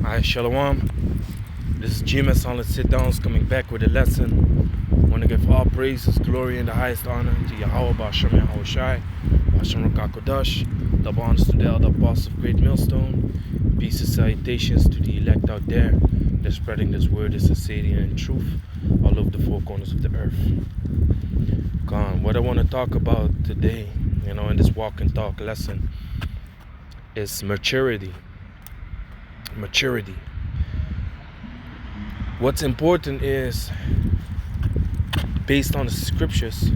Hi, Shalom. This is GMS on Let's Sit Downs coming back with a lesson. I want to give all praises, glory, and the highest honor to Yahweh Ba'Shem Yahweh Shai, Ba'Shem Rakakodash, double honors to the elder apostles of Great Millstone. Peace and salutations to the elect out there that's spreading this word, this sincerity and truth all over the four corners of the earth. What I want to talk about today, in this walk and talk lesson is maturity. Maturity. What's important is, based on the scriptures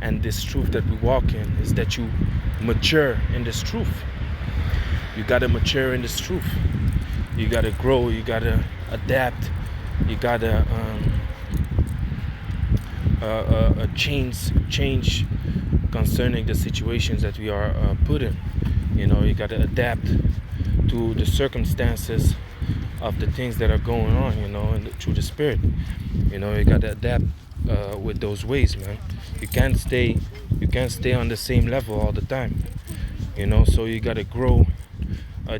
and this truth that we walk in, is that you mature in this truth. You got to mature in this truth. You got to grow. You got to adapt. You got to change concerning the situations that we are put in. You got to adapt to the circumstances of the things that are going on, and through the spirit. You got to adapt with those ways, man. You can't stay on the same level all the time. So you got to grow.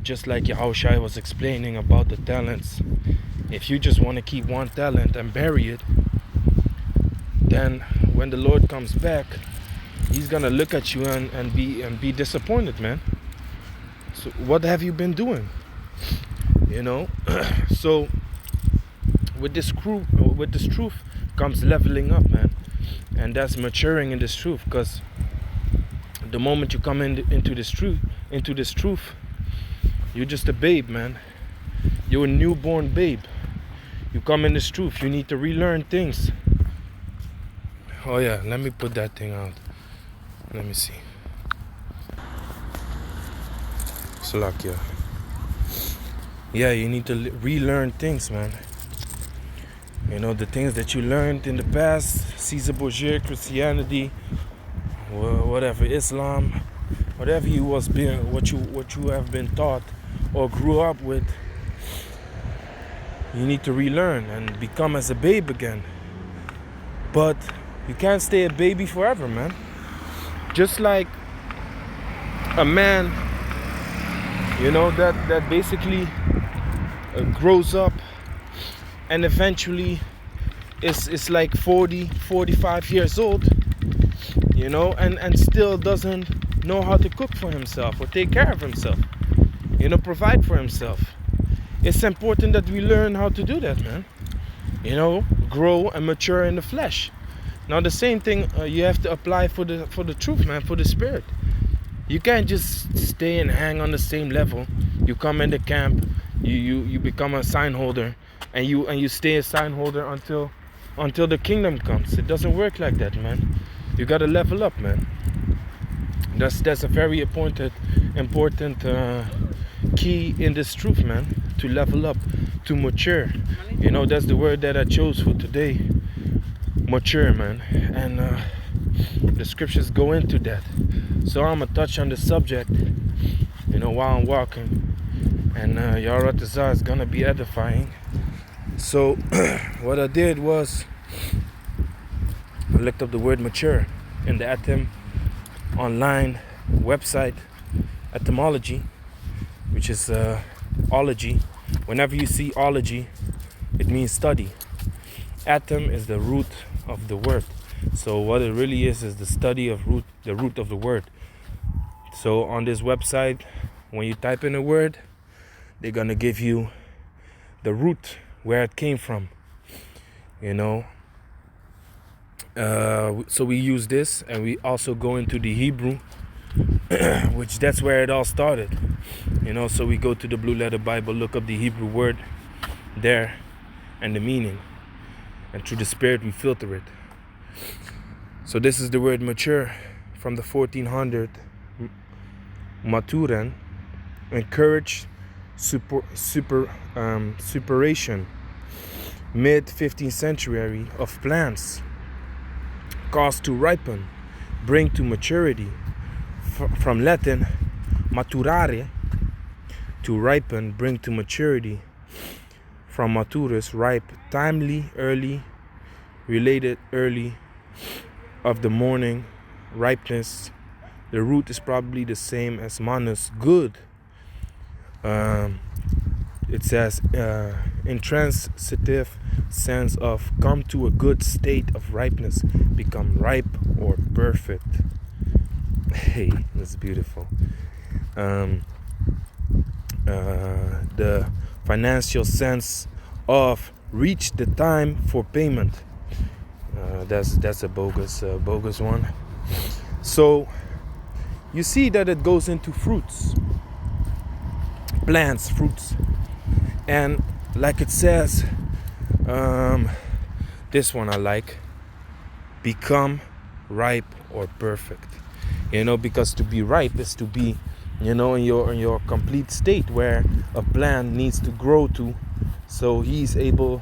Just like Yahushua was explaining about the talents. If you just want to keep one talent and bury it, then when the Lord comes back, He's gonna look at you and be disappointed, man. So what have you been doing? So with this truth comes leveling up, man, and that's maturing in this truth. Because the moment you come into this truth, you're just a babe, man. You're a newborn babe. You come in this truth, you need to relearn things. Oh yeah, let me put that thing out. Let me see. Salakia. Yeah, you need to relearn things, man. The things that you learned in the past, Caesar Borgia, Christianity, whatever, Islam, whatever what you have been taught or grew up with, you need to relearn and become as a babe again. But you can't stay a baby forever, man. Just like a man, that basically grows up and eventually is like 40, 45 years old, and still doesn't know how to cook for himself or take care of himself, provide for himself. It's important that we learn how to do that, man. Grow and mature in the flesh. Now the same thing you have to apply for the truth, man, for the spirit. You can't just stay and hang on the same level. You come in the camp, you become a sign holder, and you stay a sign holder until the kingdom comes. It doesn't work like that, man. You gotta level up, man. That's a very important key in this truth, man. To level up, to mature. That's the word that I chose for today. Mature, man. And the scriptures go into that. So I'm gonna touch on the subject, while I'm walking. And Yaratazah is gonna be edifying. So what I did was I looked up the word mature in the Atem online website, etymology, which is ology. Whenever you see ology, it means study. Atom is the root of the word. So what it really is the study of the root of the word. So on this website, when you type in a word, they're gonna give you the root, where it came from. So we use this, and we also go into the Hebrew, which that's where it all started. So we go to the Blue Letter Bible, look up the Hebrew word there and the meaning, and through the spirit we filter it. So this is the word mature from the 1400 maturen, encourage superation, mid 15th century, of plants, cause to ripen, bring to maturity, from Latin maturare, to ripen, bring to maturity, from maturus, ripe, timely, early, related, early, of the morning, ripeness. The root is probably the same as manus, good. it says intransitive sense of come to a good state of ripeness, become ripe or perfect. Hey, that's beautiful. The financial sense of reach the time for payment. That's a bogus one. So you see that it goes into fruits, plants, fruits, and like it says, this one I like, become ripe or perfect. Because to be ripe is to be, in your complete state where a plant needs to grow to, so he's able,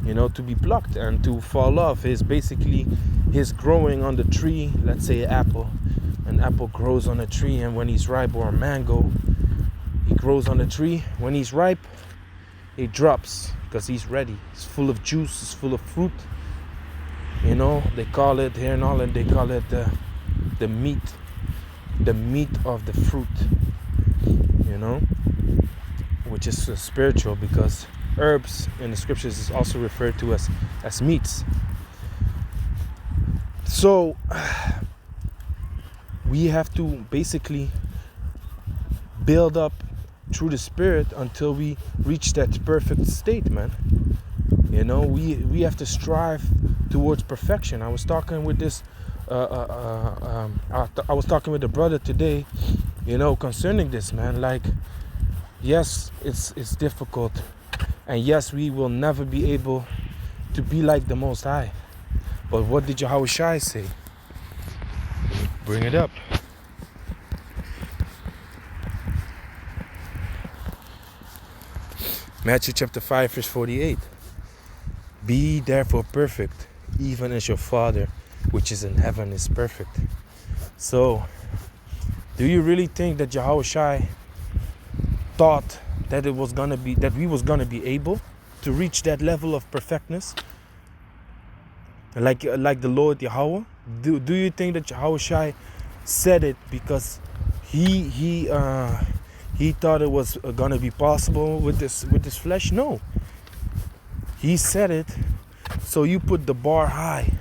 to be plucked and to fall off. Is basically his growing on the tree. Let's say an apple grows on a tree, and when he's ripe, or a mango, he grows on a tree. When he's ripe, it drops because he's ready. It's full of juice, it's full of fruit. They call it here in Holland, they call it the meat of the fruit, which is spiritual, because herbs in the scriptures is also referred to as meats. So we have to basically build up through the Spirit until we reach that perfect state, man. We have to strive towards perfection. I was talking with this I was talking with a brother today, concerning this, man. Like, yes, it's difficult, and yes, we will never be able to be like the Most High. But what did Yahushua say? Bring it up. Matthew chapter 5 verse 48. Be therefore perfect, even as your Father which is in heaven is perfect. So, do you really think that Yahushua thought that we was gonna be able to reach that level of perfectness, like the Lord Yahweh? Do you think that Yahushua said it because he thought it was gonna be possible with this flesh? No. He said it, so you put the bar high.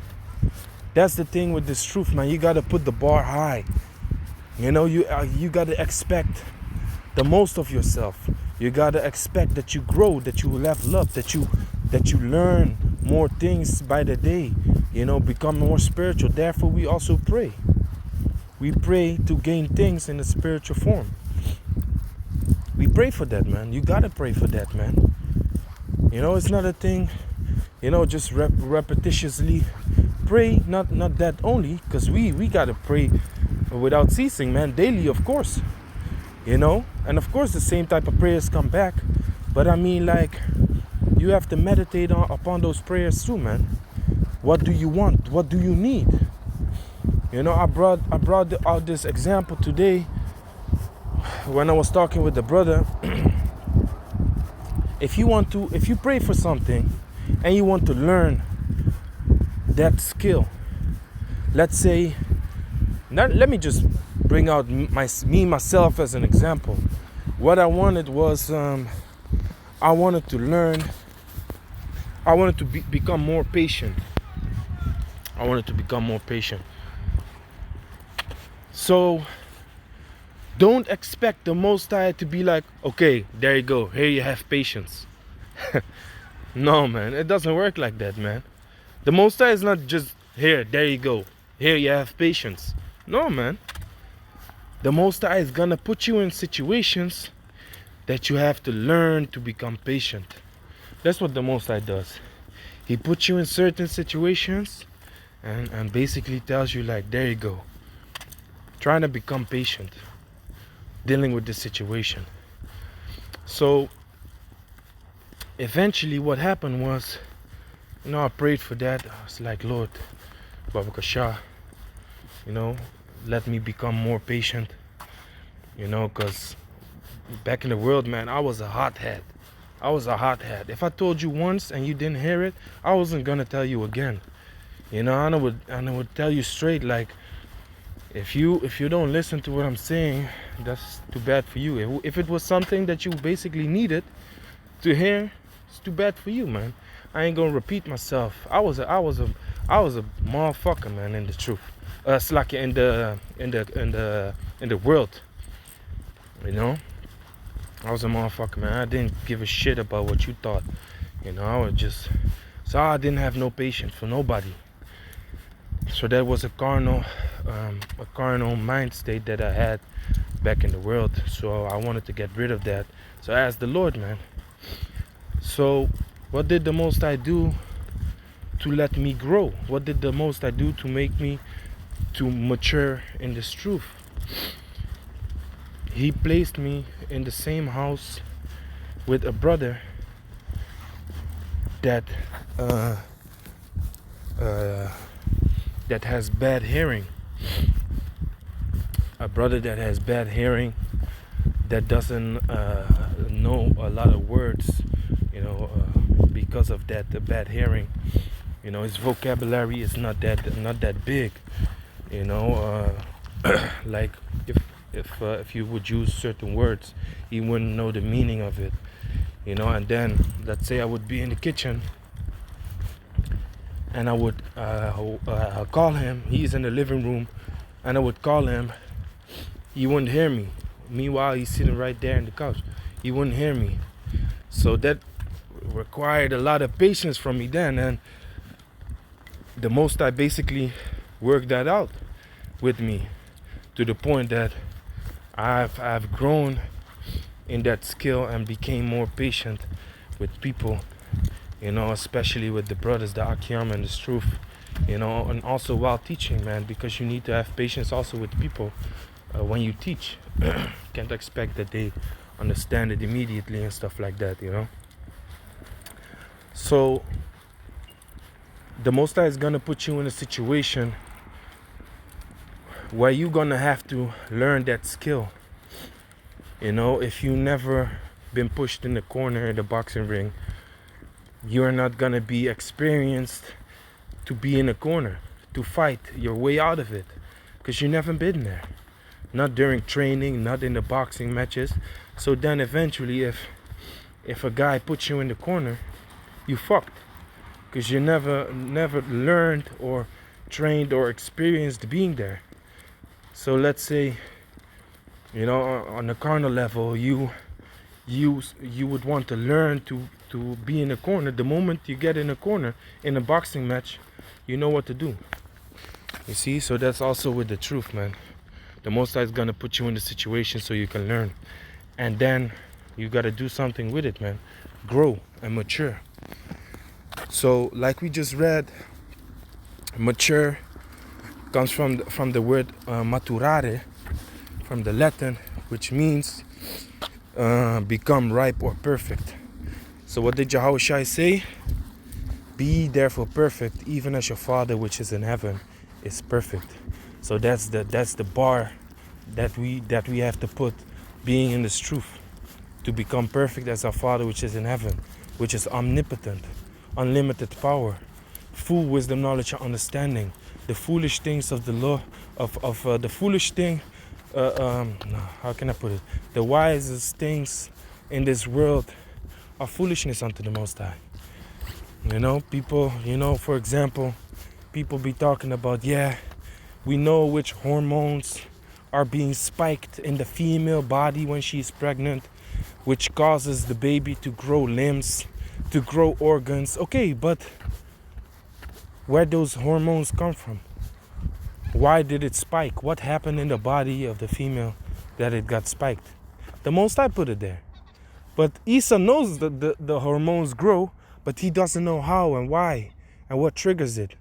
That's the thing with this truth, man. You gotta put the bar high. You gotta expect the most of yourself. You gotta expect that you grow, that you level up, that you learn more things by the day. Become more spiritual. Therefore, we also pray. We pray to gain things in the spiritual form. We pray for that, man. You gotta pray for that, man. It's not a thing, just repetitiously pray. Not that only, because we gotta pray without ceasing, man, daily, of course. And of course the same type of prayers come back, but I mean, like, you have to meditate upon those prayers too, man. What do you want? What do you need? I brought out this example today when I was talking with the brother. If you pray for something and you want to learn that skill, let's say, let me just bring out myself as an example. What I wanted was, I wanted to become more patient. I wanted to become more patient. So, don't expect the Most High to be like, okay, there you go, here you have patience. No, man, it doesn't work like that, man. The Most High is not just, here, there you go, here you have patience. No, man. The Most High is gonna put you in situations that you have to learn to become patient. That's what the Most High does. He puts you in certain situations and basically tells you, like, there you go. Trying to become patient, dealing with this situation. So eventually what happened was, I prayed for that. I was like, Lord, Baba Kasha, let me become more patient. Because back in the world, man, I was a hothead. If I told you once and you didn't hear it, I wasn't gonna tell you again. And I would tell you straight, like, if you don't listen to what I'm saying, that's too bad for you. If it was something that you basically needed, to hear, it's too bad for you, man. I ain't gonna repeat myself. I was a motherfucker, man, in the truth. It's like in the world, you know. I was a motherfucker, man. I didn't give a shit about what you thought, you know. I was just, so I didn't have no patience for nobody. So that was a carnal mind state that I had back in the world. So I wanted to get rid of that. So I asked the Lord, man. So what did the Most High do to let me grow? What did the Most High do to make me to mature in this truth? He placed me in the same house with a brother that that has bad hearing. A brother that has bad hearing, that doesn't know a lot of words, you know, because of that, the bad hearing. You know, his vocabulary is not that big. You know, like if you would use certain words, he wouldn't know the meaning of it. You know, and then let's say I would be in the kitchen, and I would call him. He's in the living room, and I would call him. He wouldn't hear me. Meanwhile, he's sitting right there in the couch. He wouldn't hear me. So that required a lot of patience from me then, and the Most I basically worked that out with me to the point that I've grown in that skill and became more patient with people, you know, especially with the brothers, the Akyam and the Struf, you know, and also while teaching, man, because you need to have patience also with people when you teach. Can't expect that they understand it immediately and stuff like that, you know. So the Most High is gonna put you in a situation where you're gonna have to learn that skill. You know, if you never been pushed in the corner in the boxing ring, you're not gonna be experienced to be in a corner, to fight your way out of it, because you never been there. Not during training, not in the boxing matches. So then eventually if a guy puts you in the corner, you fucked, because you never learned or trained or experienced being there. So let's say, you know, on the carnal level, you would want to learn to be in a corner. The moment you get in a corner in a boxing match, you know what to do. You see, so that's also with the truth, man. The Most High is gonna put you in the situation so you can learn, and then you gotta do something with it, man. Grow and mature. So, like we just read, mature comes from the word maturare, from the Latin, which means become ripe or perfect. So what did Yahushua say? Be ye therefore perfect, even as your Father which is in heaven is perfect. So that's the bar that we have to put, being in this truth, to become perfect as our Father which is in heaven, which is omnipotent, unlimited power, full wisdom, knowledge, and understanding. The foolish things of the law of the foolish thing. How can I put it? The wisest things in this world are foolishness unto the Most High. You know, people. You know, for example, people be talking about, yeah, we know which hormones are being spiked in the female body when she's pregnant, which causes the baby to grow limbs, to grow organs. Okay, but where those hormones come from? Why did it spike? What happened in the body of the female that it got spiked? The Most High put it there. But Isa knows that the hormones grow, but he doesn't know how and why and what triggers it,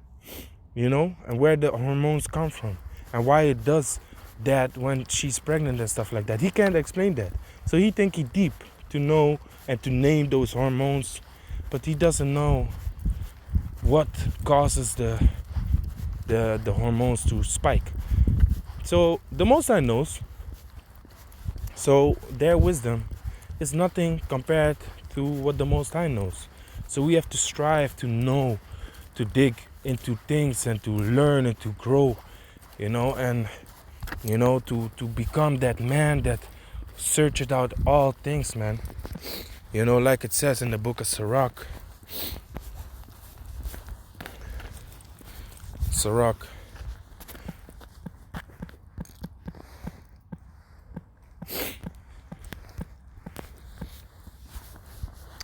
you know, and where the hormones come from and why it does that when she's pregnant and stuff like that. He can't explain that. So he think he deep to know and to name those hormones, but he doesn't know what causes the hormones to spike. So the Most High knows. So their wisdom is nothing compared to what the Most High knows. So we have to strive to know, to dig into things and to learn and to grow, you know, and you know, to become that man that searches out all things, man. You know, like it says in the book of Sirach.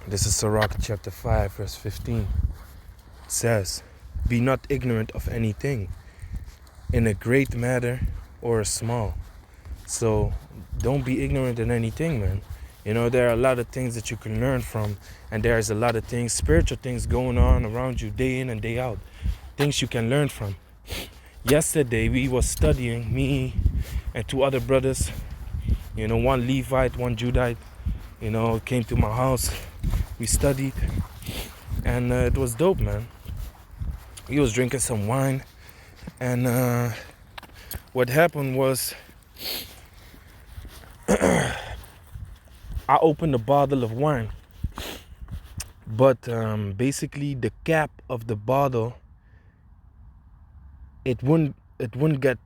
This is Sirach chapter 5 verse 15. It says, be not ignorant of anything, in a great matter or a small. So don't be ignorant in anything, man. You know, there are a lot of things that you can learn from, and there's a lot of things, spiritual things going on around you day in and day out. Things you can learn from. Yesterday we was studying, me and two other brothers, you know, one Levite, one Judite, you know, came to my house. We studied, and it was dope, man. He was drinking some wine, and what happened was I opened a bottle of wine, but basically the cap of the bottle, it wouldn't get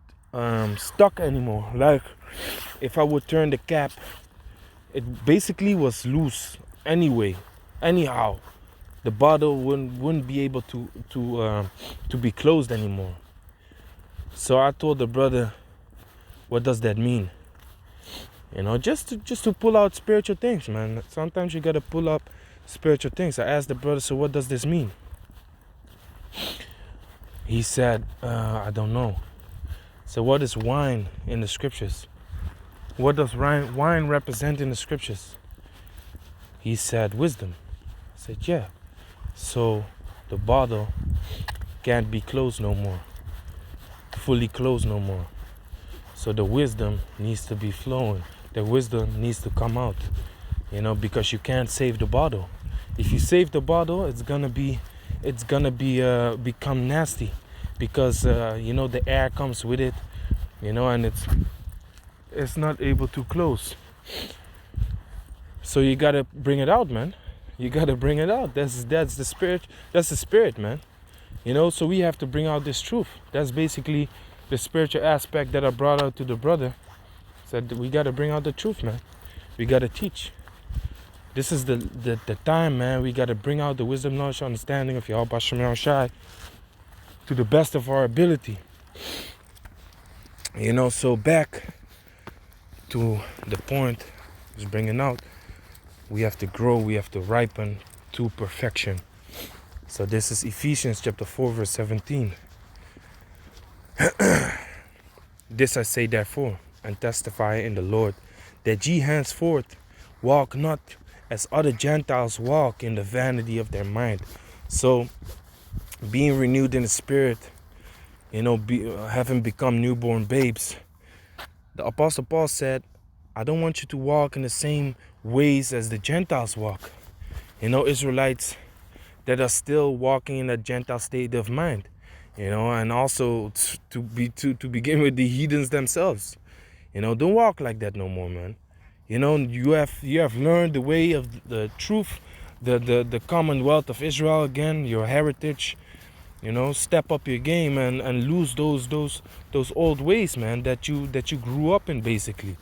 stuck anymore. Like if I would turn the cap, it basically was loose anyhow. The bottle wouldn't be able to be closed anymore. So I told the brother, what does that mean? You know, just to pull out spiritual things, man. Sometimes you gotta pull up spiritual things. I asked the brother, so what does this mean? He said, I don't know. So what is wine in the scriptures? What does wine represent in the scriptures? He said, wisdom. I said, yeah. So the bottle can't be closed no more. Fully closed no more. So the wisdom needs to be flowing. The wisdom needs to come out. You know, because you can't save the bottle. If you save the bottle, it's gonna become nasty, because you know, the air comes with it, you know, and it's not able to close. So you gotta bring it out, man. You gotta bring it out. That's the spirit. That's the spirit, man. You know, so we have to bring out this truth. That's basically the spiritual aspect that I brought out to the brother. Said we gotta bring out the truth, man. We gotta teach. This is the time, man. We gotta bring out the wisdom, knowledge, understanding of Yahweh Shem Shai to the best of our ability. You know, so back to the point I was bringing out. We have to grow, we have to ripen to perfection. So this is Ephesians chapter 4 verse 17. This I say therefore, and testify in the Lord, that ye henceforth walk not as other Gentiles walk, in the vanity of their mind. So being renewed in the spirit, you know, having become newborn babes, the Apostle Paul said, I don't want you to walk in the same ways as the Gentiles walk. You know, Israelites that are still walking in a Gentile state of mind. You know, and also to begin with, the heathens themselves. You know, don't walk like that no more, man. You know, you have learned the way of the truth, the commonwealth of Israel again, your heritage. You know, step up your game and lose those old ways, man, that you grew up in, basically.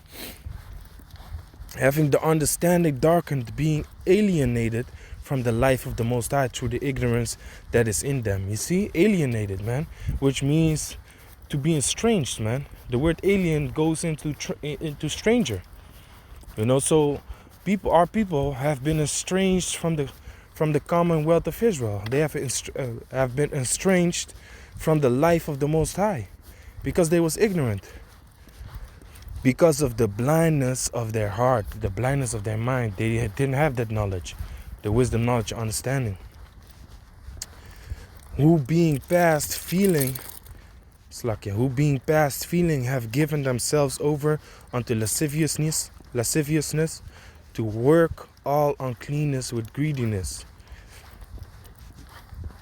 Having the understanding darkened, being alienated from the life of the Most High through the ignorance that is in them. You see, alienated, man, which means to be estranged, man. The word alien goes into stranger. You know, so our people have been estranged from the commonwealth of Israel. They have been estranged from the life of the Most High, because they was ignorant. Because of the blindness of their heart, the blindness of their mind, they didn't have that knowledge, the wisdom, knowledge, understanding. Who being past feeling have given themselves over unto lasciviousness, to work all uncleanness with greediness.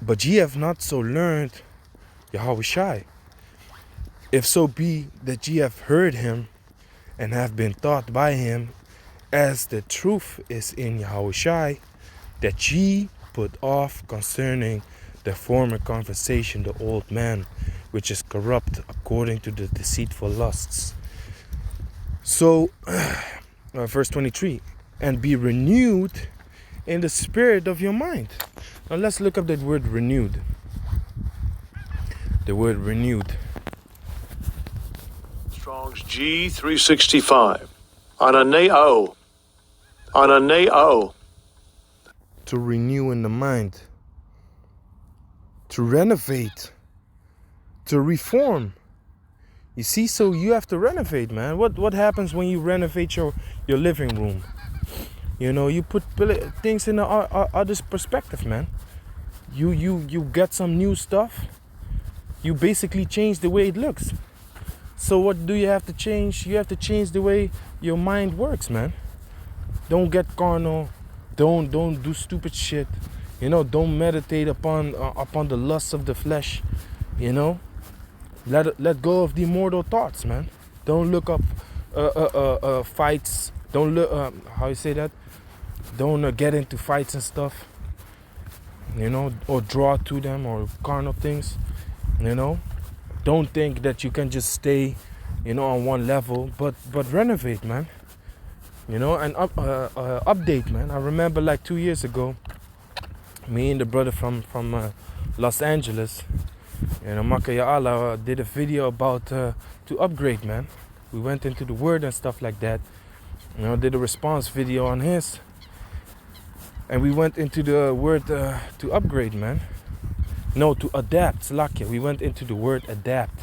But ye have not so learned Yahweh Shai. If so be that ye have heard him, and have been taught by him, as the truth is in Yahweh Shai, that ye put off concerning the former conversation the old man, which is corrupt according to the deceitful lusts. So, verse 23, and be renewed in the spirit of your mind. Now let's look up that word renewed. The word renewed. Strong's G365. Ananeo. Ananeo. To renew in the mind. To renovate. To reform. You see, so you have to renovate, man. What happens when you renovate your living room? You know, you put things in the other's perspective, man. You get some new stuff. You basically change the way it looks. So what do you have to change? You have to change the way your mind works, man. Don't get carnal. Don't do stupid shit. You know, don't meditate upon the lusts of the flesh. You know, let go of the immortal thoughts, man. Don't look up fights. Don't look how you say that. Don't get into fights and stuff. You know, or draw to them or carnal things. You know, don't think that you can just stay, you know, on one level, but renovate, man. You know, and update, man. I remember like 2 years ago, me and the brother from Los Angeles, you know, Makaya Allah, did a video about to upgrade, man. We went into the word and stuff like that. You know, did a response video on his, and we went into the word to upgrade, man. No, to adapt, Slakia. We went into the word adapt,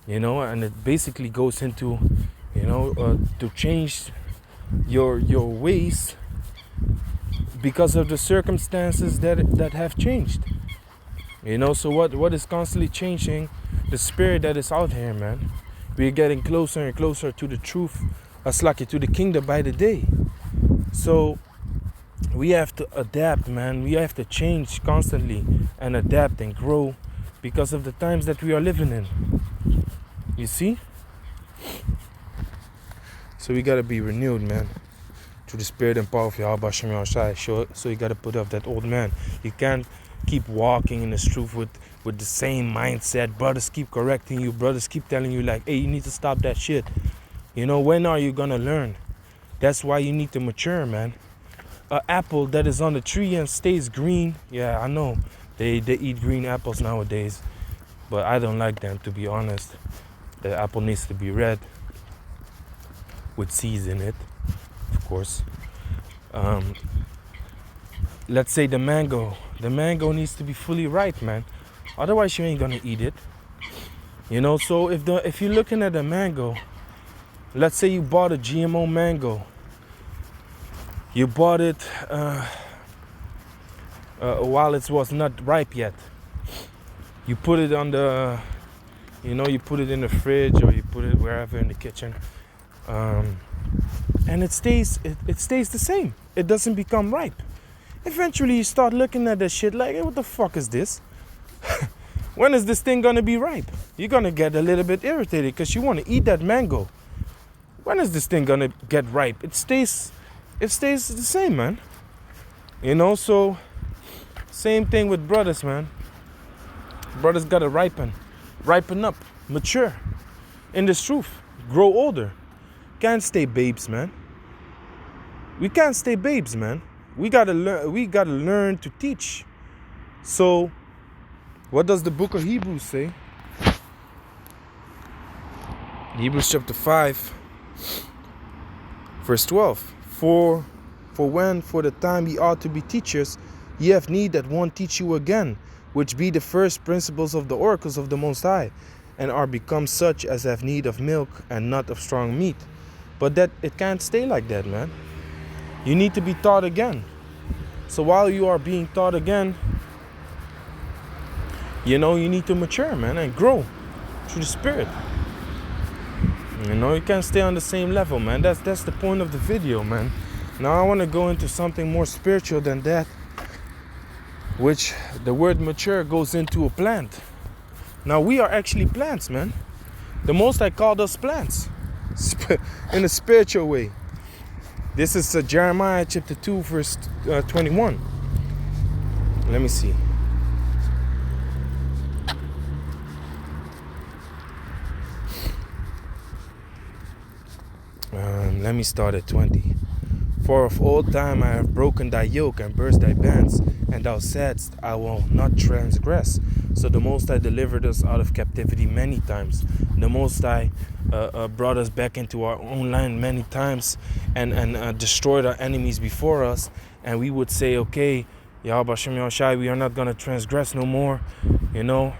you know, and it basically goes into, you know, to change your ways because of the circumstances that have changed. You know, so what is constantly changing? The spirit that is out here, man. We're getting closer and closer to the truth, Slakia, to the kingdom by the day. So we have to adapt, man. We have to change constantly and adapt and grow because of the times that we are living in. You see? So we gotta be renewed, man, through the spirit and power of Yahweh Shem Yahushai. So you gotta put up that old man. You can't keep walking in this truth with the same mindset. Brothers keep correcting you. Brothers keep telling you like, hey, you need to stop that shit. You know, when are you gonna learn? That's why you need to mature, man. An apple that is on the tree and stays green. Yeah, I know. They eat green apples nowadays. But I don't like them, to be honest. The apple needs to be red. With seeds in it, of course. Let's say the mango. The mango needs to be fully ripe, man. Otherwise you ain't gonna eat it. You know, so if you're looking at a mango, let's say you bought a GMO mango. You bought it while it was not ripe yet. You put it on the, you know, you put it in the fridge or you put it wherever in the kitchen, and it stays the same. It doesn't become ripe. Eventually, you start looking at that shit like, hey, what the fuck is this? When is this thing gonna be ripe? You're gonna get a little bit irritated because you want to eat that mango. When is this thing gonna get ripe? It stays the same, man. You know, so same thing with brothers, man. Brothers gotta ripen up, mature in this truth, grow older. Can't stay babes, man. We can't stay babes, man. We gotta learn to teach. So what does the book of Hebrews say? Hebrews chapter 5 verse 12. For when for the time ye ought to be teachers, ye have need that one teach you again, which be the first principles of the oracles of the Most High, and are become such as have need of milk and not of strong meat. But that it can't stay like that, man. You need to be taught again. So while you are being taught again, you know, you need to mature, man, and grow through the Spirit. You know, you can't stay on the same level, man. That's the point of the video, man. Now I want to go into something more spiritual than that, which the word mature goes into a plant. Now we are actually plants, man. The Most High called us plants in a spiritual way. This is Jeremiah chapter 2 verse 21. Let me see. Let me start at 20. For of old time I have broken thy yoke and burst thy bands, and thou saidst, I will not transgress. So the Most High delivered us out of captivity many times. The Most High brought us back into our own land many times, and destroyed our enemies before us. And we would say, okay, Yahweh Hashem Yahushai, we are not going to transgress no more. You know,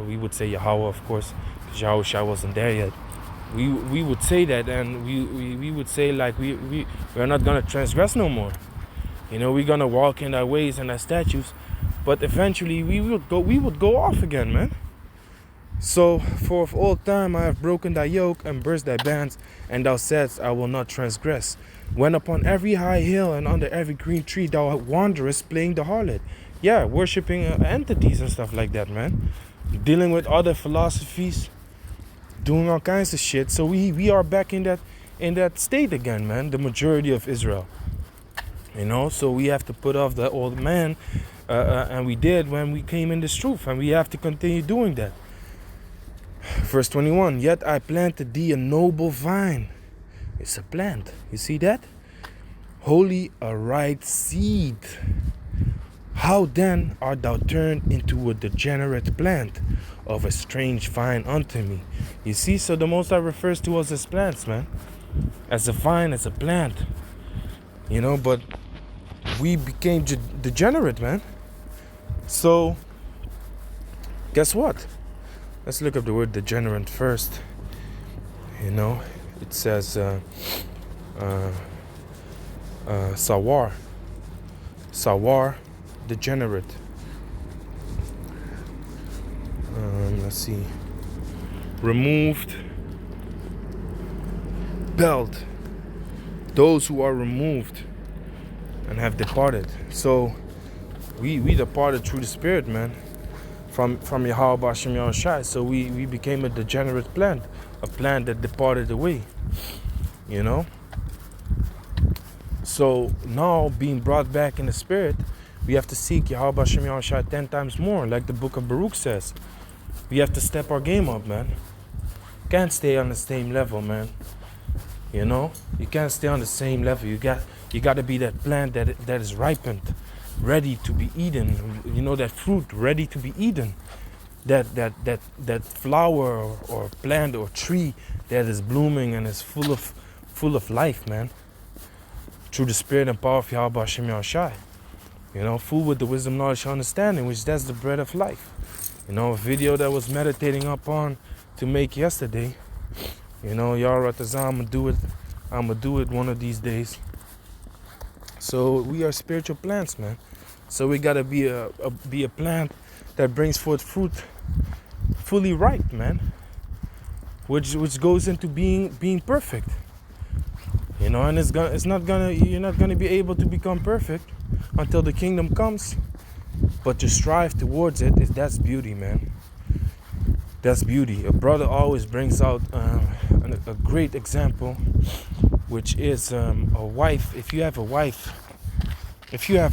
we would say Yahweh, of course, because Yahushai wasn't there yet. We would say that, and we would say like we are not gonna transgress no more. You know, we're gonna walk in our ways and our statutes, but eventually we would go off again, man. So for of old time I have broken thy yoke and burst thy bands, and thou saidst, I will not transgress. When upon every high hill and under every green tree thou wanderest playing the harlot. Yeah, worshiping entities and stuff like that, man. Dealing with other philosophies, doing all kinds of shit. So we are back in that state again, man. The majority of Israel, you know. So we have to put off the old man, and we did when we came in this truth, and we have to continue doing that. Verse 21. Yet I planted thee a noble vine. It's a plant. You see that? Holy a right seed. How then art thou turned into a degenerate plant of a strange vine unto me? You see, so the Most High refers to us as plants, man. As a vine, as a plant. You know, but we became degenerate, man. So, guess what? Let's look up the word degenerate first. You know, it says sawar. Sawar, degenerate. Let's see. Removed. Belt. Those who are removed and have departed. So we departed through the Spirit, man. From Yahweh Hashem Yahushai. So we became a degenerate plant. A plant that departed away. You know? So now being brought back in the Spirit, we have to seek Yahweh Hashem Yahushai 10 times more, like the book of Baruch says. We have to step our game up, man. Can't stay on the same level, man. You know, you can't stay on the same level. You got to be that plant that is ripened, ready to be eaten. You know, that fruit ready to be eaten. That flower or plant or tree that is blooming and is full of life, man. Through the Spirit and power of Yahweh Hashem Yahushai. You know, full with the wisdom, knowledge, understanding, which that's the bread of life. You know, a video that I was meditating upon to make yesterday. You know, Yaratazah, I'm gonna do it one of these days. So we are spiritual plants, man. So we gotta be a plant that brings forth fruit fully ripe, man. Which goes into being perfect. You know, and you're not gonna be able to become perfect until the kingdom comes. But to strive towards it, that's beauty, man. That's beauty. A brother always brings out a great example, which is a wife. If you have a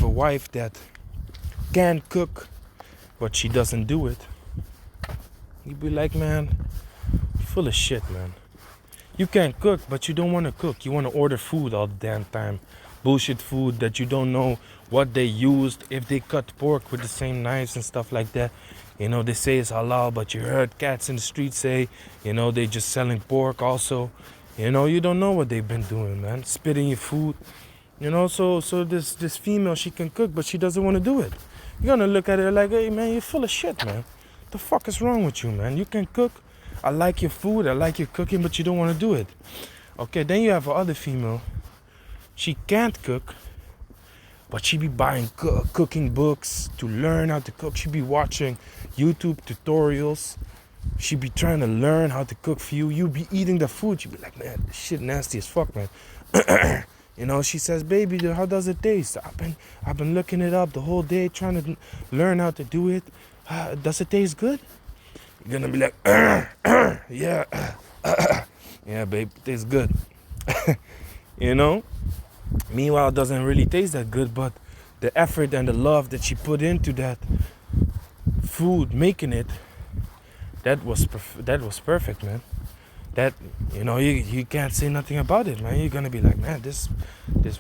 wife that can cook, but she doesn't do it, you'd be like, man, you're full of shit, man. You can't cook, but you don't want to cook. You want to order food all the damn time. Bullshit food that you don't know what they used, if they cut pork with the same knives and stuff like that. You know, they say it's halal, but you heard cats in the street say, you know, they just selling pork also. You know, you don't know what they've been doing, man. Spitting your food. You know, so this female, she can cook, but she doesn't want to do it. You're going to look at her like, hey, man, you're full of shit, man. The fuck is wrong with you, man? You can cook. I like your food. I like your cooking, but you don't want to do it. Okay, then you have another female. She can't cook, but she be buying cooking books to learn how to cook. She be watching YouTube tutorials. She be trying to learn how to cook for you. You be eating the food. You be like, man, this shit nasty as fuck, man. You know, she says, baby, how does it taste? I've been looking it up the whole day, trying to learn how to do it. Does it taste good? You're gonna be like, yeah, yeah, babe, it tastes good. You know? Meanwhile, it doesn't really taste that good, but the effort and the love that she put into that food, making it, that was perfect, man. that, you know, you can't say nothing about it, man. You're gonna be like, man, this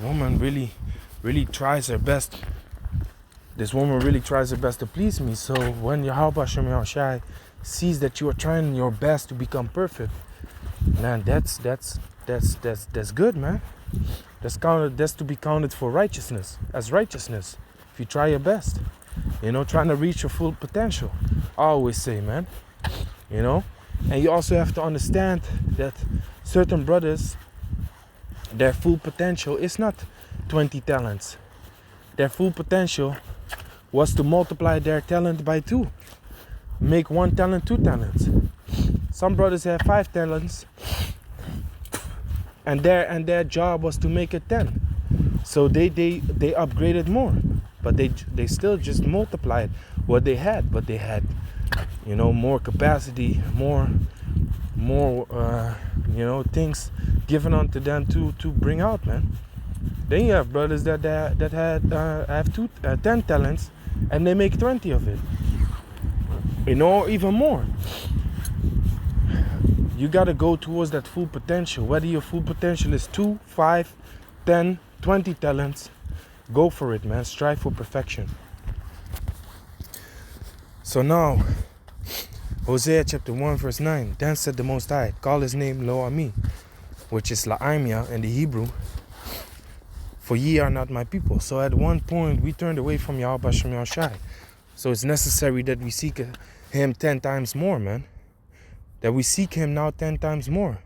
woman really tries her best. This woman really tries her best to please me. So when Yahweh Shem Yahushai sees that you are trying your best to become perfect, man, that's good, man. That's to be counted for righteousness, as righteousness. If you try your best, you know, trying to reach your full potential. I always say, man, you know. And you also have to understand that certain brothers, their full potential is not 20 talents. Their full potential was to multiply their talent by 2. Make 1 talent 2 talents. Some brothers have 5 talents, and their job was to make it 10. So they upgraded more, but they still just multiplied what they had. But they had, you know, more capacity, more you know, things given unto them to bring out, man. Then you have brothers that have 10 talents, and they make 20 of it, you know, even more. You gotta go towards that full potential. Whether your full potential is 2, 5, 10, 20 talents, go for it, man. Strive for perfection. So now, Hosea chapter 1 verse 9. Then said the Most High, call his name Lo Ami, which is La'imia in the Hebrew, for ye are not my people. So at one point we turned away from Yahweh Shem Yahushai. So it's necessary that we seek him 10 times more, man. That we seek him now 10 times more.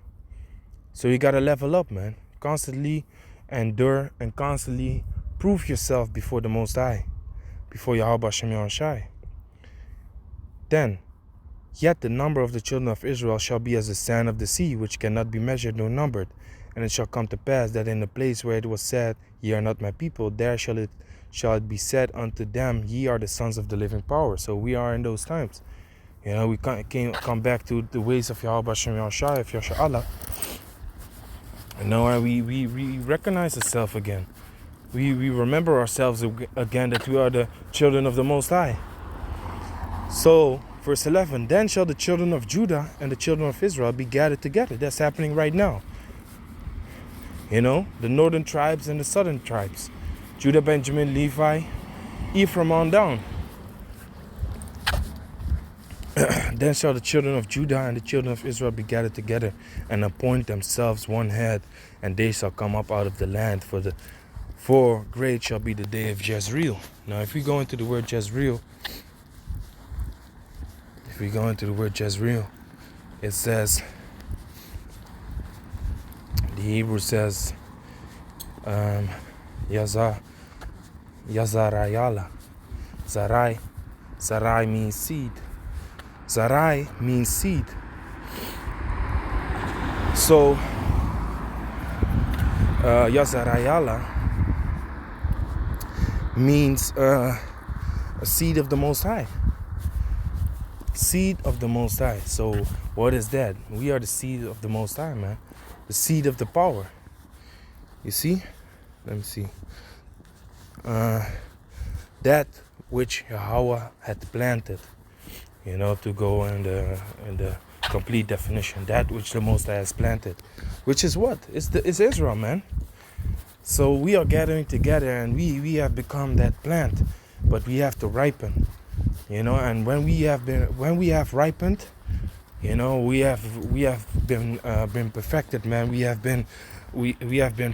So you gotta level up, man. Constantly endure and constantly prove yourself before the Most High, before Yahweh Shem Yahushai. Then, yet the number of the children of Israel shall be as the sand of the sea, which cannot be measured nor numbered. And it shall come to pass that in the place where it was said, ye are not my people, there shall it be said unto them, ye are the sons of the living power. So we are in those times. You know, we can't come back to the ways of Yahweh Shem Yahushai, of Yahshua Allah. You know, and we recognize ourselves again. We remember ourselves again that we are the children of the Most High. So, verse 11, then shall the children of Judah and the children of Israel be gathered together. That's happening right now. You know, the northern tribes and the southern tribes. Judah, Benjamin, Levi, Ephraim on down. Then shall the children of Judah and the children of Israel be gathered together and appoint themselves one head, and they shall come up out of the land, for great shall be the day of Jezreel. Now if we go into the word Jezreel, it says, the Hebrew says, Yazarayala. Zarai means seed. Zarai means seed. So, Yazarayala means a seed of the Most High. Seed of the Most High. So, what is that? We are the seed of the Most High, man. The seed of the power. You see? Let me see. That which Yahweh had planted. You know, to go in the complete definition, that which the Most High has planted, which is what? It's Israel, man. So we are gathering together, and we have become that plant, but we have to ripen, you know. And when we have ripened, you know, we have been perfected, man. We have been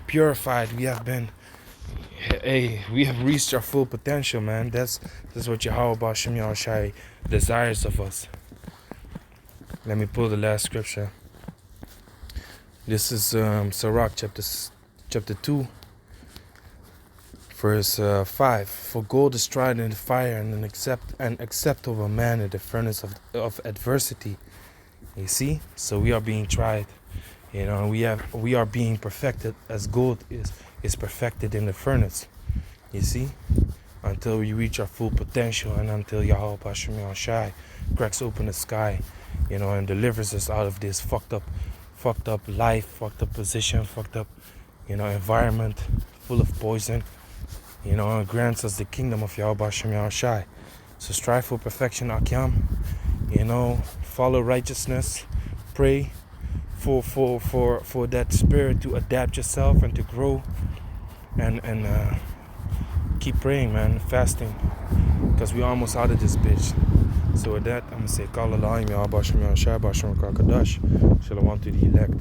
purified. We have reached our full potential, man. That's what Yahweh Shem Yahushai desires of us. Let me pull the last scripture. This is Sirach chapter 2, verse 5. For gold is tried in the fire, and an acceptable man in the furnace of adversity. You see? So we are being tried. You know, we are being perfected as gold is perfected in the furnace. You see? Until we reach our full potential, and until Yahweh Shem Yahushai cracks open the sky, you know, and delivers us out of this fucked up life, fucked up position, fucked up, you know, environment full of poison, you know, and grants us the kingdom of Yahweh Shem Yahushai. So strive for perfection, Akyam. You know, follow righteousness, pray, for that spirit to adapt yourself and to grow, and keep praying, man, fasting, because we're almost out of this bitch. So with that, I'm gonna say, Kala Lahim, Ya Basham, Ya Shah, Basham, Kakadash, Shalom to the elect.